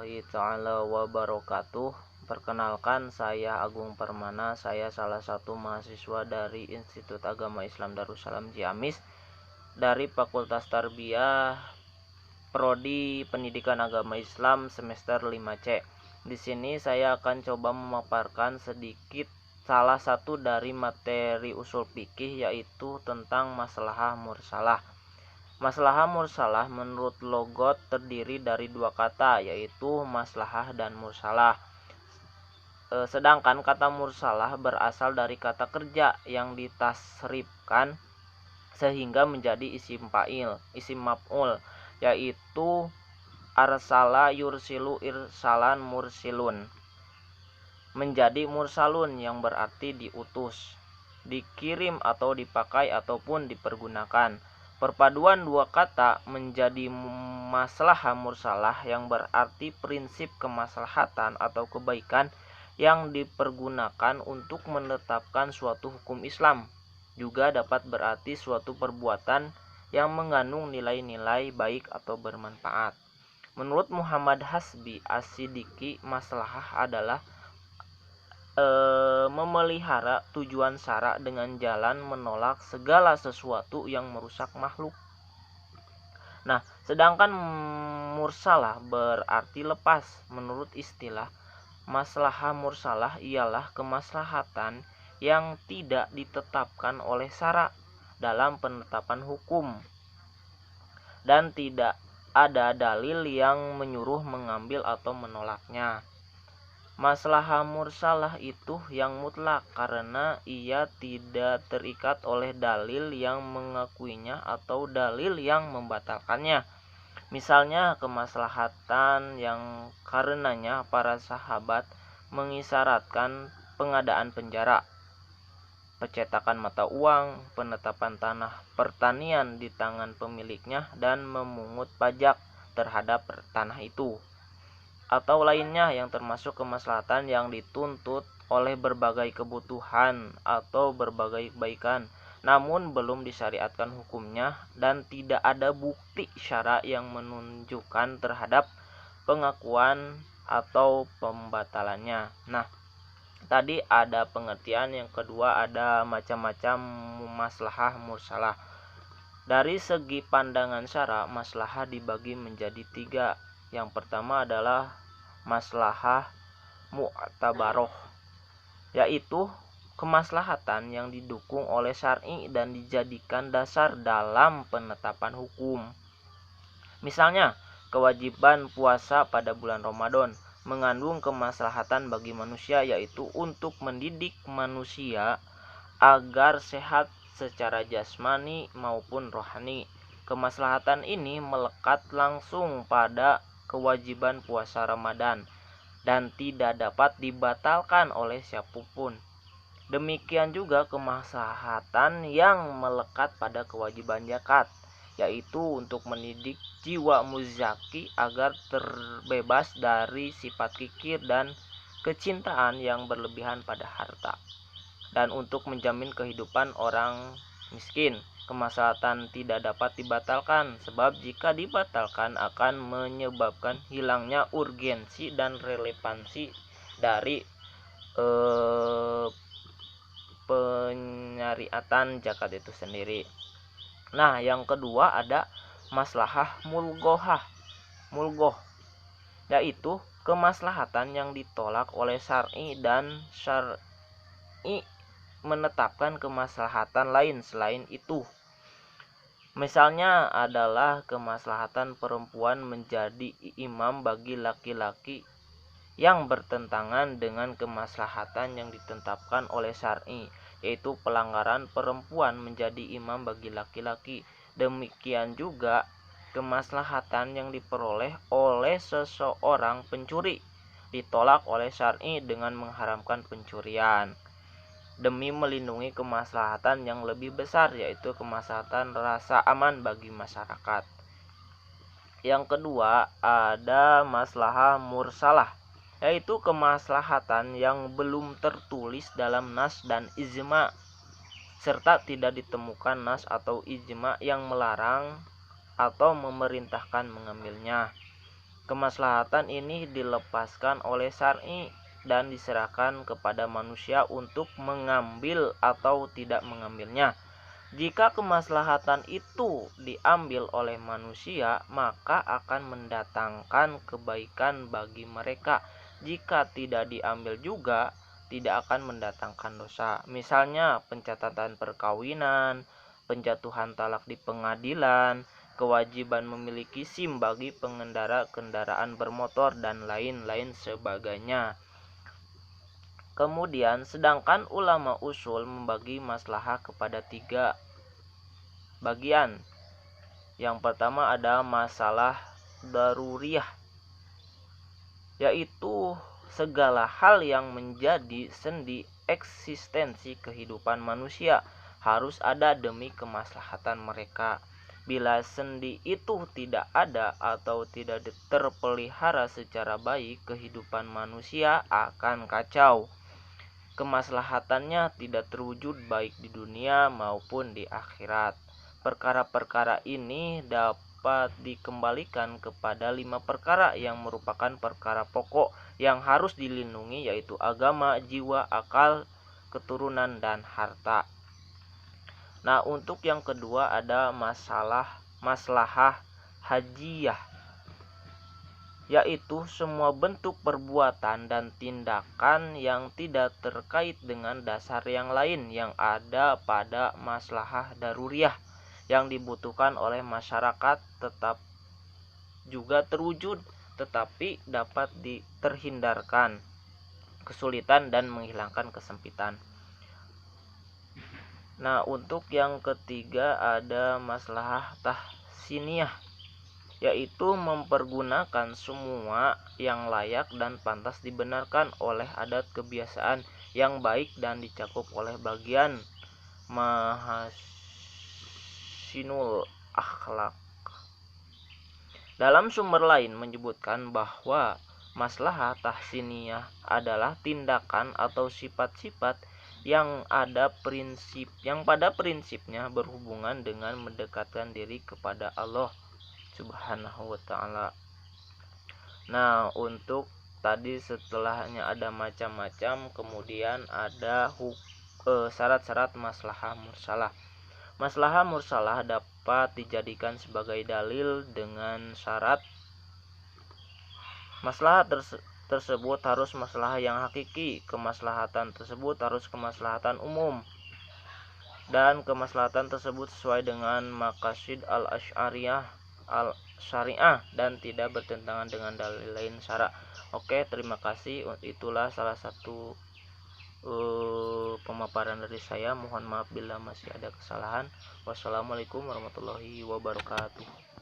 warahmatullahi taala wabarakatuh. Perkenalkan, saya Agung Permana. Saya salah satu mahasiswa dari Institut Agama Islam Darussalam Ciamis dari Fakultas Tarbiyah Prodi Pendidikan Agama Islam semester 5C. Di sini saya akan coba memaparkan sedikit salah satu dari materi usul fikih, yaitu tentang maslahah mursalah. Maslahah mursalah menurut logot terdiri dari dua kata, yaitu maslahah dan mursalah. Sedangkan kata mursalah berasal dari kata kerja yang ditasrifkan sehingga menjadi isim fa'il, isim maf'ul, yaitu arsala yursilu irsalan mursilun, menjadi mursalun yang berarti diutus, dikirim atau dipakai ataupun dipergunakan. Perpaduan dua kata menjadi maslahah mursalah yang berarti prinsip kemaslahatan atau kebaikan yang dipergunakan untuk menetapkan suatu hukum Islam. Juga dapat berarti suatu perbuatan yang mengandung nilai-nilai baik atau bermanfaat. Menurut Muhammad Hasbi As-Siddiqi, maslahah adalah memelihara tujuan syara dengan jalan menolak segala sesuatu yang merusak makhluk. Nah, sedangkan mursalah berarti lepas. Menurut istilah, maslahah mursalah ialah kemaslahatan yang tidak ditetapkan oleh syara dalam penetapan hukum dan tidak ada dalil yang menyuruh mengambil atau menolaknya. Maslahah mursalah itu yang mutlak karena ia tidak terikat oleh dalil yang mengakuinya atau dalil yang membatalkannya. Misalnya kemaslahatan yang karenanya para sahabat mengisyaratkan pengadaan penjara, pencetakan mata uang, penetapan tanah pertanian di tangan pemiliknya, dan memungut pajak terhadap tanah itu, atau lainnya yang termasuk kemaslahatan yang dituntut oleh berbagai kebutuhan atau berbagai kebaikan, namun belum disyariatkan hukumnya dan tidak ada bukti syara yang menunjukkan terhadap pengakuan atau pembatalannya. Nah, tadi ada pengertian. Yang kedua, ada macam-macam maslahah mursalah. Dari segi pandangan syara, maslahah dibagi menjadi tiga. Yang pertama adalah maslahah mu'tabaroh, yaitu kemaslahatan yang didukung oleh syar'i dan dijadikan dasar dalam penetapan hukum. Misalnya, kewajiban puasa pada bulan Ramadan mengandung kemaslahatan bagi manusia, yaitu untuk mendidik manusia agar sehat secara jasmani maupun rohani. Kemaslahatan ini melekat langsung pada kewajiban puasa Ramadan dan tidak dapat dibatalkan oleh siapapun. Demikian juga kemaslahatan yang melekat pada kewajiban zakat, yaitu untuk mendidik jiwa muzaki agar terbebas dari sifat kikir dan kecintaan yang berlebihan pada harta, dan untuk menjamin kehidupan orang miskin. Kemaslahatan tidak dapat dibatalkan, sebab jika dibatalkan akan menyebabkan hilangnya urgensi dan relevansi dari penyariatan zakat itu sendiri. Nah, yang kedua ada maslahah mulgoh, yaitu kemaslahatan yang ditolak oleh syar'i dan syar'i menetapkan kemaslahatan lain selain itu. Misalnya adalah kemaslahatan perempuan menjadi imam bagi laki-laki yang bertentangan dengan kemaslahatan yang ditetapkan oleh syar'i, yaitu pelanggaran perempuan menjadi imam bagi laki-laki. Demikian juga kemaslahatan yang diperoleh oleh seseorang pencuri ditolak oleh syar'i dengan mengharamkan pencurian demi melindungi kemaslahatan yang lebih besar, yaitu kemaslahatan rasa aman bagi masyarakat. Yang kedua ada maslahah mursalah, yaitu kemaslahatan yang belum tertulis dalam nas dan ijma, serta tidak ditemukan nas atau ijma yang melarang atau memerintahkan mengambilnya. Kemaslahatan ini dilepaskan oleh syar'i dan diserahkan kepada manusia untuk mengambil atau tidak mengambilnya. Jika kemaslahatan itu diambil oleh manusia, maka akan mendatangkan kebaikan bagi mereka. Jika tidak diambil juga, tidak akan mendatangkan dosa. Misalnya pencatatan perkawinan, penjatuhan talak di pengadilan, kewajiban memiliki SIM bagi pengendara kendaraan bermotor, dan lain-lain sebagainya. Kemudian, sedangkan ulama usul membagi maslahah kepada 3 bagian. Yang pertama ada masalah daruriyah, yaitu segala hal yang menjadi sendi eksistensi kehidupan manusia harus ada demi kemaslahatan mereka. Bila sendi itu tidak ada atau tidak terpelihara secara baik, kehidupan manusia akan kacau. Kemaslahatannya tidak terwujud baik di dunia maupun di akhirat. Perkara-perkara ini dapat dikembalikan kepada 5 perkara yang merupakan perkara pokok yang harus dilindungi, yaitu agama, jiwa, akal, keturunan, dan harta. Nah, untuk yang kedua ada maslahah hajiyah, yaitu semua bentuk perbuatan dan tindakan yang tidak terkait dengan dasar yang lain yang ada pada maslahah daruriyah yang dibutuhkan oleh masyarakat tetap juga terwujud, tetapi dapat terhindarkan kesulitan dan menghilangkan kesempitan. Nah, untuk yang ketiga ada maslahah tahsiniyah, yaitu mempergunakan semua yang layak dan pantas dibenarkan oleh adat kebiasaan yang baik dan dicakup oleh bagian mahasinul akhlak. Dalam sumber lain menyebutkan bahwa maslahah tahsiniyah adalah tindakan atau sifat-sifat yang pada prinsipnya berhubungan dengan mendekatkan diri kepada Allah Subhanahu wa ta'ala. Nah, untuk tadi setelahnya ada macam-macam, kemudian ada syarat-syarat maslahah mursalah. Maslahah mursalah dapat dijadikan sebagai dalil dengan syarat maslahah tersebut harus maslahah yang hakiki, kemaslahatan tersebut harus kemaslahatan umum, dan kemaslahatan tersebut sesuai dengan maqasid al-syariah dan tidak bertentangan dengan dalil lain syara. Oke, terima kasih. Itulah salah satu pemaparan dari saya. Mohon maaf bila masih ada kesalahan. Wassalamualaikum warahmatullahi wabarakatuh.